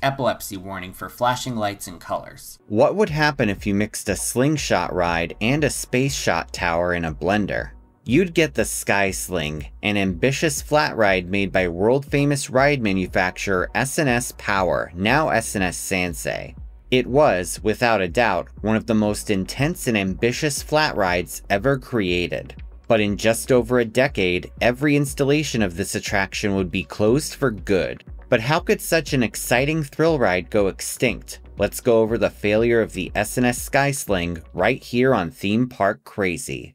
Epilepsy warning for flashing lights and colors. What would happen if you mixed a slingshot ride and a space shot tower in a blender? You'd get the Sky Sling, an ambitious flat ride made by world-famous ride manufacturer S&S Power, now S&S Sansei. It was, without a doubt, one of the most intense and ambitious flat rides ever created. But in just over a decade, every installation of this attraction would be closed for good. But how could such an exciting thrill ride go extinct? Let's go over the failure of the S&S Sky Sling right here on Theme Park Crazy.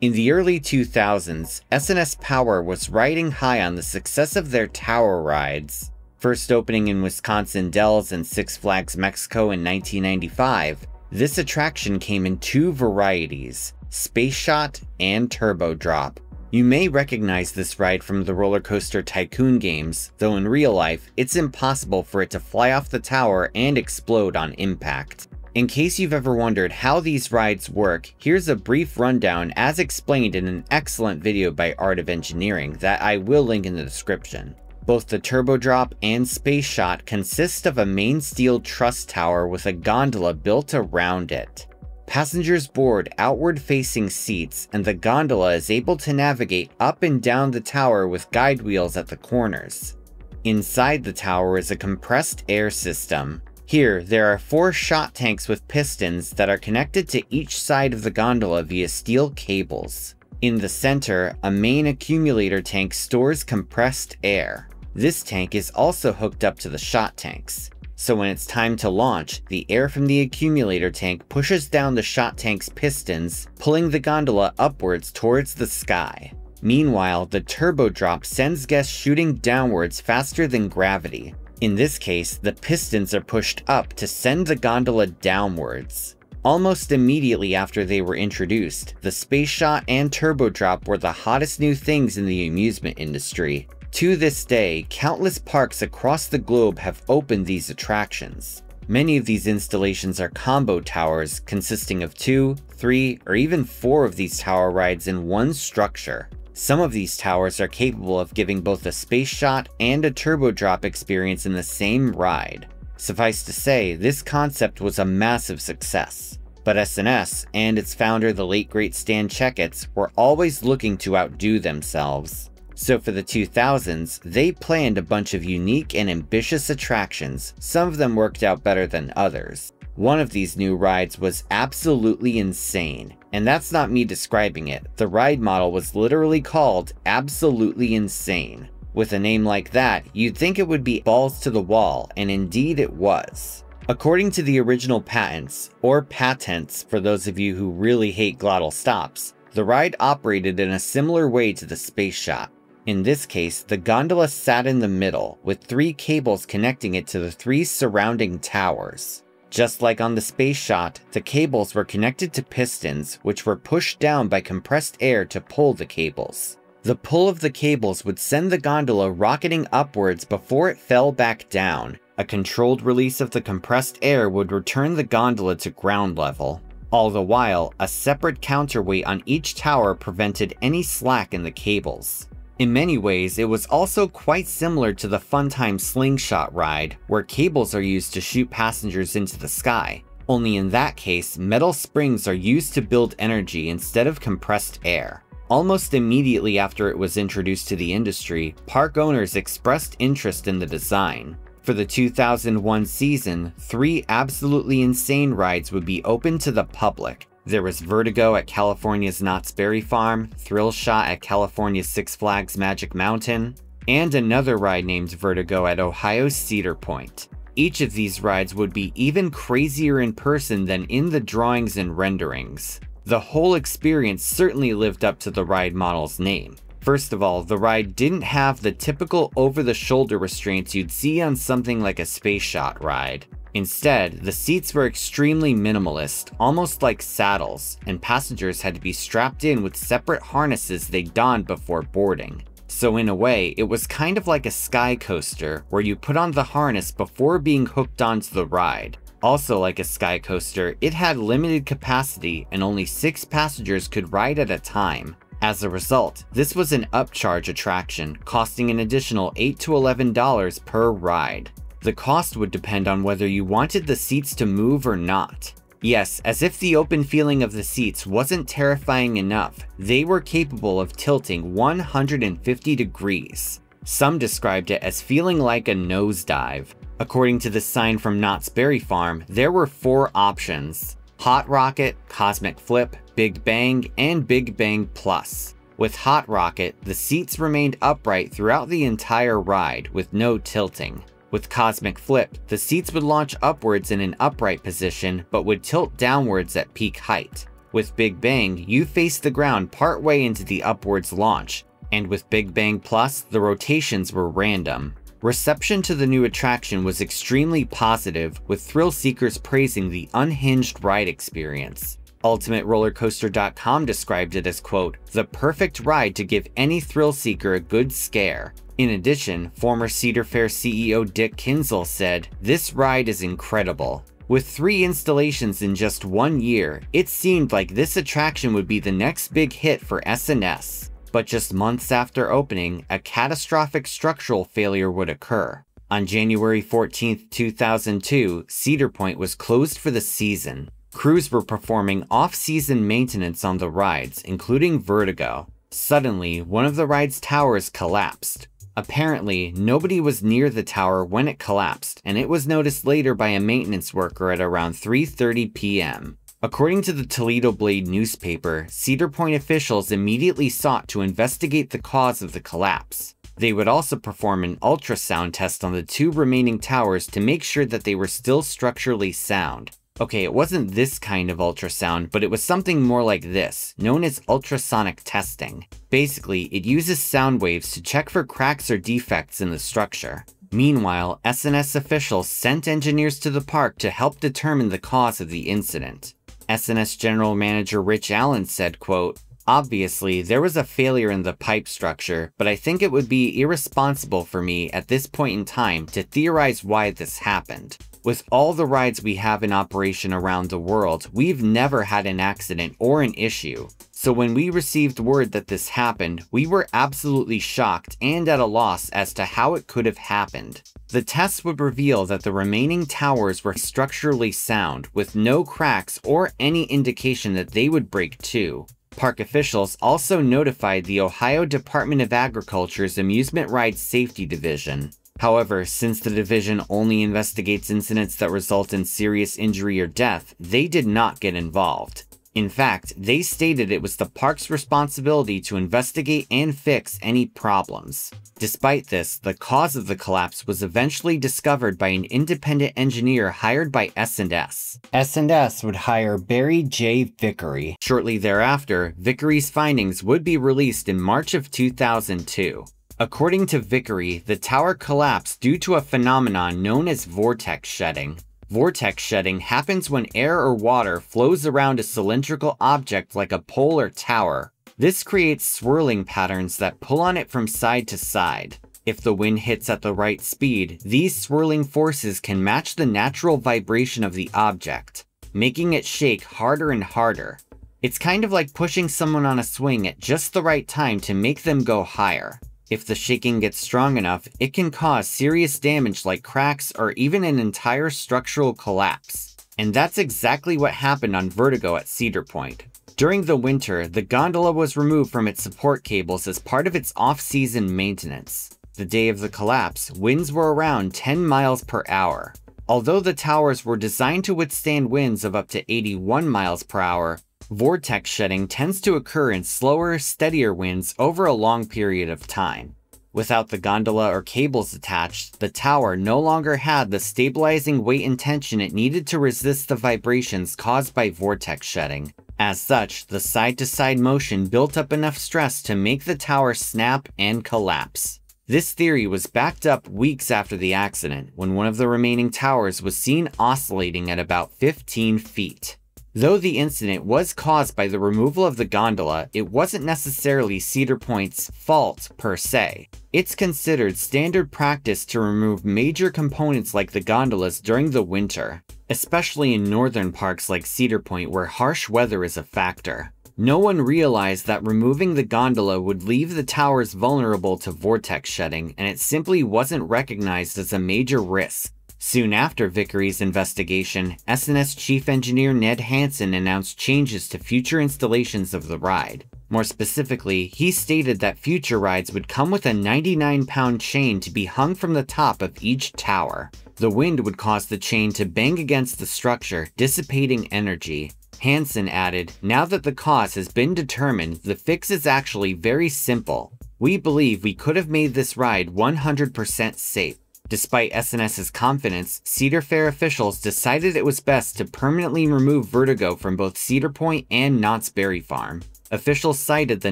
In the early 2000s, S&S Power was riding high on the success of their tower rides. First opening in Wisconsin Dells and Six Flags Mexico in 1995, this attraction came in two varieties, Space Shot and Turbo Drop. You may recognize this ride from the Roller Coaster Tycoon games, though in real life, it's impossible for it to fly off the tower and explode on impact. In case you've ever wondered how these rides work, here's a brief rundown as explained in an excellent video by Art of Engineering that I will link in the description. Both the Turbo Drop and Space Shot consist of a main steel truss tower with a gondola built around it. Passengers board outward-facing seats, and the gondola is able to navigate up and down the tower with guide wheels at the corners. Inside the tower is a compressed air system. Here, there are 4 shot tanks with pistons that are connected to each side of the gondola via steel cables. In the center, a main accumulator tank stores compressed air. This tank is also hooked up to the shot tanks. So when it's time to launch, the air from the accumulator tank pushes down the shot tank's pistons, pulling the gondola upwards towards the sky. Meanwhile, the Turbo Drop sends guests shooting downwards faster than gravity. In this case, the pistons are pushed up to send the gondola downwards. Almost immediately after they were introduced, the Space Shot and Turbo Drop were the hottest new things in the amusement industry. To this day, countless parks across the globe have opened these attractions. Many of these installations are combo towers consisting of 2, 3, or even 4 of these tower rides in one structure. Some of these towers are capable of giving both a Space Shot and a Turbo Drop experience in the same ride. Suffice to say, this concept was a massive success. But S&S and its founder, the late great Stan Checketts, were always looking to outdo themselves. So for the 2000s, they planned a bunch of unique and ambitious attractions. Some of them worked out better than others. One of these new rides was absolutely insane. And that's not me describing it. The ride model was literally called Absolutely Insane. With a name like that, you'd think it would be balls to the wall, and indeed it was. According to the original patents, or patents for those of you who really hate glottal stops, the ride operated in a similar way to the Space Shot. In this case, the gondola sat in the middle, with 3 cables connecting it to the 3 surrounding towers. Just like on the Space Shot, the cables were connected to pistons, which were pushed down by compressed air to pull the cables. The pull of the cables would send the gondola rocketing upwards before it fell back down. A controlled release of the compressed air would return the gondola to ground level. All the while, a separate counterweight on each tower prevented any slack in the cables. In many ways, it was also quite similar to the Funtime Slingshot ride, where cables are used to shoot passengers into the sky. Only in that case, metal springs are used to build energy instead of compressed air. Almost immediately after it was introduced to the industry, park owners expressed interest in the design. For the 2001 season, 3 absolutely insane rides would be open to the public. There was Vertigo at California's Knott's Berry Farm, Thrill Shot at California's Six Flags Magic Mountain, and another ride named Vertigo at Ohio's Cedar Point. Each of these rides would be even crazier in person than in the drawings and renderings. The whole experience certainly lived up to the ride model's name. First of all, the ride didn't have the typical over-the-shoulder restraints you'd see on something like a Space Shot ride. Instead, the seats were extremely minimalist, almost like saddles, and passengers had to be strapped in with separate harnesses they donned before boarding. So in a way, it was kind of like a sky coaster, where you put on the harness before being hooked onto the ride. Also like a sky coaster, it had limited capacity and only 6 passengers could ride at a time. As a result, this was an upcharge attraction, costing an additional $8 to $11 per ride. The cost would depend on whether you wanted the seats to move or not. Yes, as if the open feeling of the seats wasn't terrifying enough, they were capable of tilting 150 degrees. Some described it as feeling like a nosedive. According to the sign from Knott's Berry Farm, there were 4 options: Hot Rocket, Cosmic Flip, Big Bang, and Big Bang Plus. With Hot Rocket, the seats remained upright throughout the entire ride with no tilting. With Cosmic Flip, the seats would launch upwards in an upright position but would tilt downwards at peak height. With Big Bang, you faced the ground partway into the upwards launch, and with Big Bang Plus, the rotations were random. Reception to the new attraction was extremely positive, with thrill seekers praising the unhinged ride experience. UltimateRollerCoaster.com described it as, quote, "the perfect ride to give any thrill seeker a good scare." In addition, former Cedar Fair CEO Dick Kinzel said, "This ride is incredible." With 3 installations in just 1 year, it seemed like this attraction would be the next big hit for S&S. But just months after opening, a catastrophic structural failure would occur. On January 14, 2002, Cedar Point was closed for the season. Crews were performing off-season maintenance on the rides, including Vertigo. Suddenly, one of the ride's towers collapsed. Apparently, nobody was near the tower when it collapsed, and it was noticed later by a maintenance worker at around 3:30 p.m. According to the Toledo Blade newspaper, Cedar Point officials immediately sought to investigate the cause of the collapse. They would also perform an ultrasound test on the 2 remaining towers to make sure that they were still structurally sound. Okay, it wasn't this kind of ultrasound, but it was something more like this, known as ultrasonic testing. Basically, it uses sound waves to check for cracks or defects in the structure. Meanwhile, S&S officials sent engineers to the park to help determine the cause of the incident. S&S General Manager Rich Allen said, quote, "Obviously, there was a failure in the pipe structure, but I think it would be irresponsible for me at this point in time to theorize why this happened. With all the rides we have in operation around the world, we've never had an accident or an issue. So when we received word that this happened, we were absolutely shocked and at a loss as to how it could have happened. The tests would reveal that the remaining towers were structurally sound, with no cracks or any indication that they would break too." Park officials also notified the Ohio Department of Agriculture's Amusement Ride Safety Division. However, since the division only investigates incidents that result in serious injury or death, they did not get involved. In fact, they stated it was the park's responsibility to investigate and fix any problems. Despite this, the cause of the collapse was eventually discovered by an independent engineer hired by S&S. S&S would hire Barry J. Vickery. Shortly thereafter, Vickery's findings would be released in March of 2002. According to Vickery, the tower collapsed due to a phenomenon known as vortex shedding. Vortex shedding happens when air or water flows around a cylindrical object like a pole or tower. This creates swirling patterns that pull on it from side to side. If the wind hits at the right speed, these swirling forces can match the natural vibration of the object, making it shake harder and harder. It's kind of like pushing someone on a swing at just the right time to make them go higher. If the shaking gets strong enough, it can cause serious damage like cracks or even an entire structural collapse. And that's exactly what happened on Vertigo at Cedar Point. During the winter, the gondola was removed from its support cables as part of its off-season maintenance. The day of the collapse, winds were around 10 miles per hour. Although the towers were designed to withstand winds of up to 81 miles per hour, vortex shedding tends to occur in slower, steadier winds over a long period of time. Without the gondola or cables attached, the tower no longer had the stabilizing weight and tension it needed to resist the vibrations caused by vortex shedding. As such, the side-to-side motion built up enough stress to make the tower snap and collapse. This theory was backed up weeks after the accident, when one of the remaining towers was seen oscillating at about 15 feet. Though the incident was caused by the removal of the gondola, it wasn't necessarily Cedar Point's fault per se. It's considered standard practice to remove major components like the gondolas during the winter, especially in northern parks like Cedar Point where harsh weather is a factor. No one realized that removing the gondola would leave the towers vulnerable to vortex shedding, and it simply wasn't recognized as a major risk. Soon after Vickery's investigation, S&S Chief Engineer Ned Hansen announced changes to future installations of the ride. More specifically, he stated that future rides would come with a 99-pound chain to be hung from the top of each tower. The wind would cause the chain to bang against the structure, dissipating energy. Hansen added, "Now that the cause has been determined, the fix is actually very simple. We believe we could have made this ride 100% safe." Despite S&S's confidence, Cedar Fair officials decided it was best to permanently remove Vertigo from both Cedar Point and Knott's Berry Farm. Officials cited the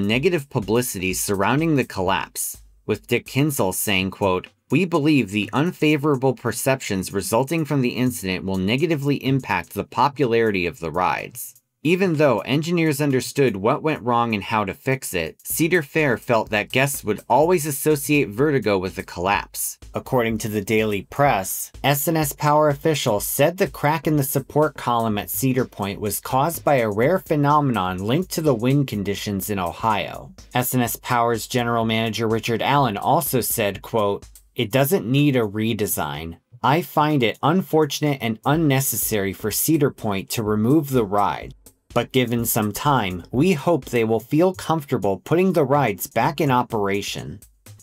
negative publicity surrounding the collapse, with Dick Kinsel saying, quote, "We believe the unfavorable perceptions resulting from the incident will negatively impact the popularity of the rides." Even though engineers understood what went wrong and how to fix it, Cedar Fair felt that guests would always associate Vertigo with the collapse. According to the Daily Press, S&S Power officials said the crack in the support column at Cedar Point was caused by a rare phenomenon linked to the wind conditions in Ohio. S&S Power's general manager Richard Allen also said, quote, "It doesn't need a redesign. I find it unfortunate and unnecessary for Cedar Point to remove the ride. But given some time, we hope they will feel comfortable putting the rides back in operation."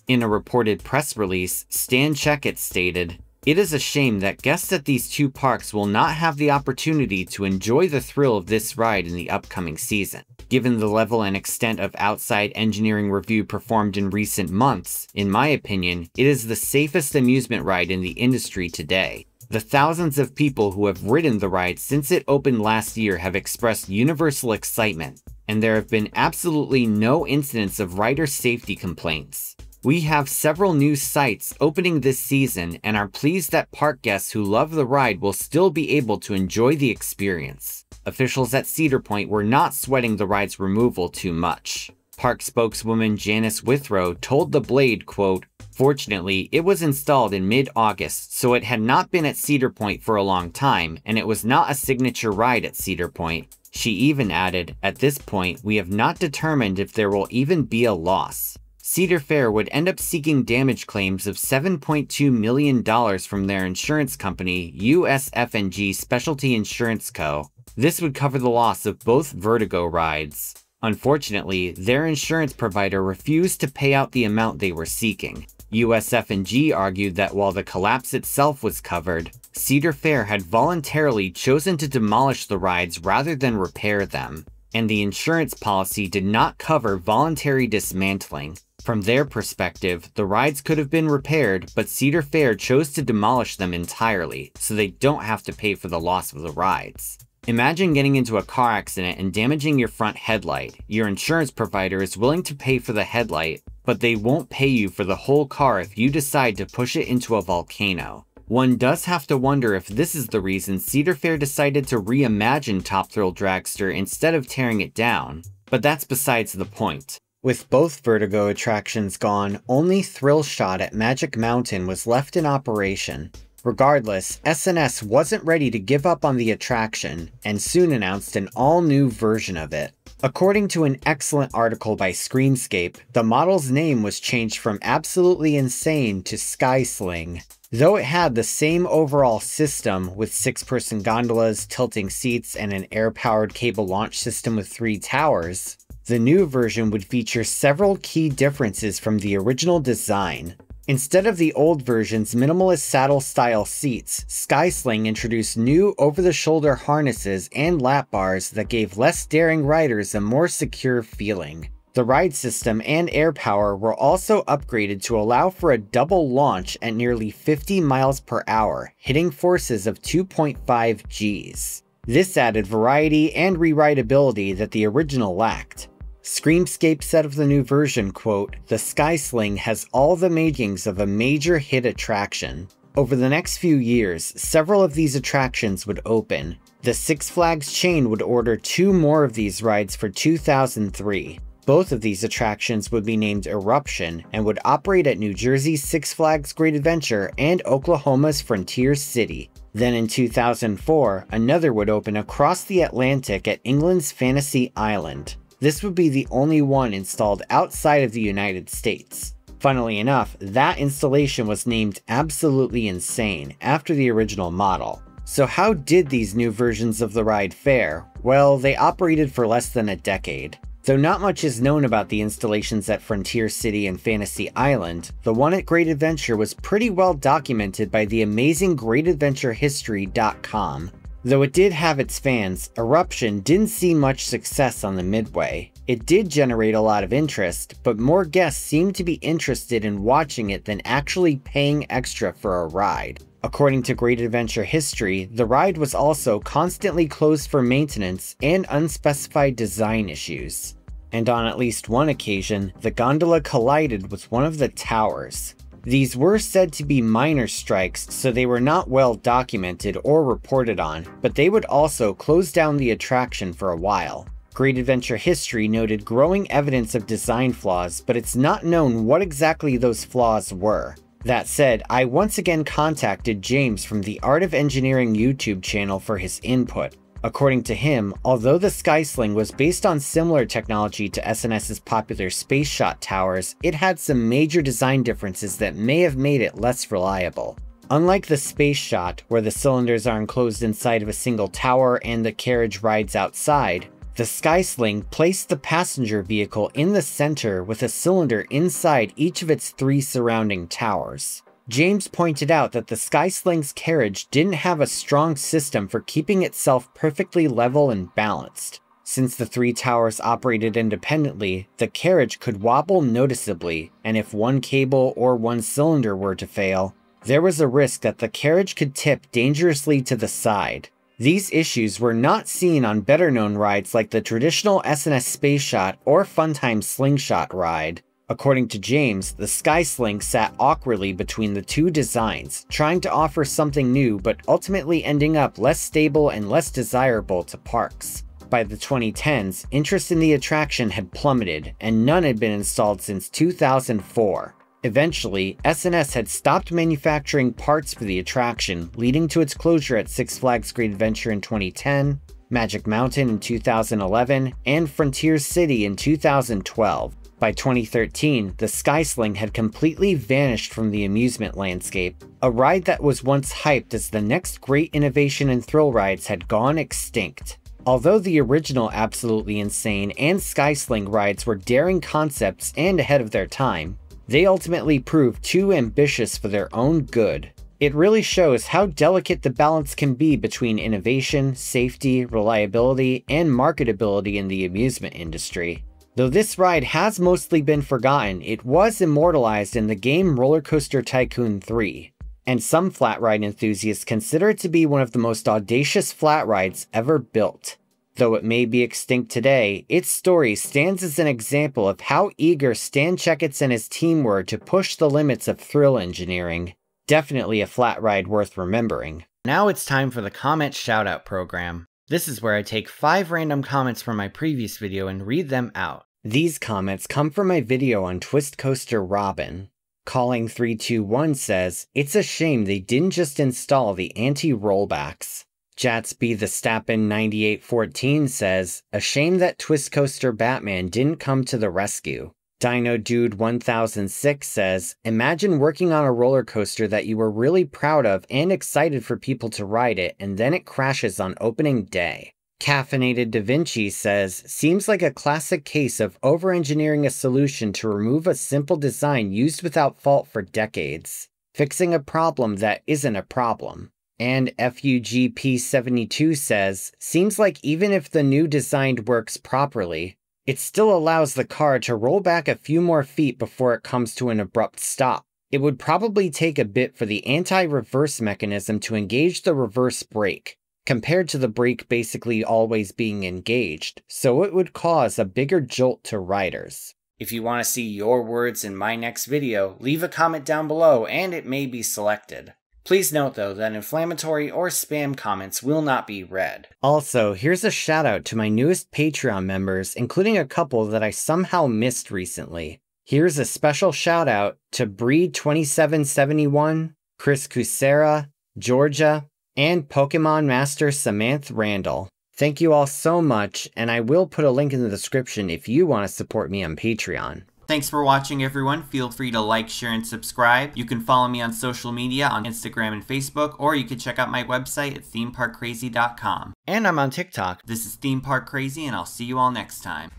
In a reported press release, Stan Checkett stated, "It is a shame that guests at these two parks will not have the opportunity to enjoy the thrill of this ride in the upcoming season. Given the level and extent of outside engineering review performed in recent months, in my opinion, it is the safest amusement ride in the industry today. The thousands of people who have ridden the ride since it opened last year have expressed universal excitement, and there have been absolutely no incidents of rider safety complaints. We have several new sites opening this season and are pleased that park guests who love the ride will still be able to enjoy the experience." Officials at Cedar Point were not sweating the ride's removal too much. Park spokeswoman Janice Withrow told The Blade, quote, "Fortunately, it was installed in mid-August, so it had not been at Cedar Point for a long time, and it was not a signature ride at Cedar Point." She even added, "At this point, we have not determined if there will even be a loss." Cedar Fair would end up seeking damage claims of $7.2 million from their insurance company, USF&G Specialty Insurance Co. This would cover the loss of both Vertigo rides. Unfortunately, their insurance provider refused to pay out the amount they were seeking. USF&G argued that while the collapse itself was covered, Cedar Fair had voluntarily chosen to demolish the rides rather than repair them, and the insurance policy did not cover voluntary dismantling. From their perspective, the rides could have been repaired, but Cedar Fair chose to demolish them entirely, so they don't have to pay for the loss of the rides. Imagine getting into a car accident and damaging your front headlight. Your insurance provider is willing to pay for the headlight, but they won't pay you for the whole car if you decide to push it into a volcano. One does have to wonder if this is the reason Cedar Fair decided to reimagine Top Thrill Dragster instead of tearing it down, but that's besides the point. With both Vertigo attractions gone, only Thrill Shot at Magic Mountain was left in operation. Regardless, S&S wasn't ready to give up on the attraction, and soon announced an all-new version of it. According to an excellent article by Screamscape, the model's name was changed from Absolutely Insane to Sky Sling. Though it had the same overall system, with 6-person gondolas, tilting seats, and an air-powered cable launch system with 3 towers, the new version would feature several key differences from the original design. Instead of the old version's minimalist saddle-style seats, Sky Sling introduced new over-the-shoulder harnesses and lap bars that gave less daring riders a more secure feeling. The ride system and air power were also upgraded to allow for a double launch at nearly 50 miles per hour, hitting forces of 2.5 Gs. This added variety and rewritability that the original lacked. Screamscape said of the new version, quote, "The Sky Sling has all the makings of a major hit attraction." Over the next few years, several of these attractions would open. The Six Flags chain would order 2 more of these rides for 2003. Both of these attractions would be named Eruption and would operate at New Jersey's Six Flags Great Adventure and Oklahoma's Frontier City. Then in 2004, another would open across the Atlantic at England's Fantasy Island. This would be the only one installed outside of the United States. Funnily enough, that installation was named Absolutely Insane after the original model. So how did these new versions of the ride fare? Well, they operated for less than a decade. Though not much is known about the installations at Frontier City and Fantasy Island, the one at Great Adventure was pretty well documented by the amazing GreatAdventureHistory.com. Though it did have its fans, Eruption didn't see much success on the Midway. It did generate a lot of interest, but more guests seemed to be interested in watching it than actually paying extra for a ride. According to Great Adventure History, the ride was also constantly closed for maintenance and unspecified design issues. And on at least one occasion, the gondola collided with one of the towers. These were said to be minor strikes, so they were not well documented or reported on, but they would also close down the attraction for a while. Great Adventure History noted growing evidence of design flaws, but it's not known what exactly those flaws were. That said, I once again contacted James from the Art of Engineering YouTube channel for his input. According to him, although the Sky Sling was based on similar technology to S&S's popular space shot towers, it had some major design differences that may have made it less reliable. Unlike the space shot, where the cylinders are enclosed inside of a single tower and the carriage rides outside, the Sky Sling placed the passenger vehicle in the center with a cylinder inside each of its 3 surrounding towers. James pointed out that the Sky Sling's carriage didn't have a strong system for keeping itself perfectly level and balanced. Since the 3 towers operated independently, the carriage could wobble noticeably, and if one cable or one cylinder were to fail, there was a risk that the carriage could tip dangerously to the side. These issues were not seen on better-known rides like the traditional S&S Space Shot or Funtime Slingshot ride. According to James, the Sky Sling sat awkwardly between the 2 designs, trying to offer something new but ultimately ending up less stable and less desirable to parks. By the 2010s, interest in the attraction had plummeted, and none had been installed since 2004. Eventually, S&S had stopped manufacturing parts for the attraction, leading to its closure at Six Flags Great Adventure in 2010, Magic Mountain in 2011, and Frontier City in 2012. By 2013, the Sky Sling had completely vanished from the amusement landscape. A ride that was once hyped as the next great innovation in thrill rides had gone extinct. Although the original Absolutely Insane and Sky Sling rides were daring concepts and ahead of their time, they ultimately proved too ambitious for their own good. It really shows how delicate the balance can be between innovation, safety, reliability, and marketability in the amusement industry. Though this ride has mostly been forgotten, it was immortalized in the game Roller Coaster Tycoon 3, and some flat ride enthusiasts consider it to be one of the most audacious flat rides ever built. Though it may be extinct today, its story stands as an example of how eager Stan Checketts and his team were to push the limits of thrill engineering. Definitely a flat ride worth remembering. Now it's time for the comment shoutout program. This is where I take 5 random comments from my previous video and read them out. These comments come from my video on Twist Coaster Robin. Calling321 says, "It's a shame they didn't just install the anti-rollbacks." Jatsby the Stappen 9814 says, "A shame that Twist Coaster Batman didn't come to the rescue." Dino Dude 1006 says, "Imagine working on a roller coaster that you were really proud of and excited for people to ride it, and then it crashes on opening day." Caffeinated Da Vinci says, "Seems like a classic case of over-engineering a solution to remove a simple design used without fault for decades. Fixing a problem that isn't a problem." And FUGP72 says, "Seems like even if the new design works properly, it still allows the car to roll back a few more feet before it comes to an abrupt stop. It would probably take a bit for the anti-reverse mechanism to engage the reverse brake, compared to the brake basically always being engaged, so it would cause a bigger jolt to riders." If you want to see your words in my next video, leave a comment down below and it may be selected. Please note though that inflammatory or spam comments will not be read. Also, here's a shout out to my newest Patreon members, including a couple that I somehow missed recently. Here's a special shout out to Breed2771, Chris Cusera, Georgia, and Pokemon Master Samantha Randall. Thank you all so much, and I will put a link in the description if you want to support me on Patreon. Thanks for watching, everyone. Feel free to like, share, and subscribe. You can follow me on social media on Instagram and Facebook, or you can check out my website at themeparkcrazy.com. And I'm on TikTok. This is Theme Park Crazy, and I'll see you all next time.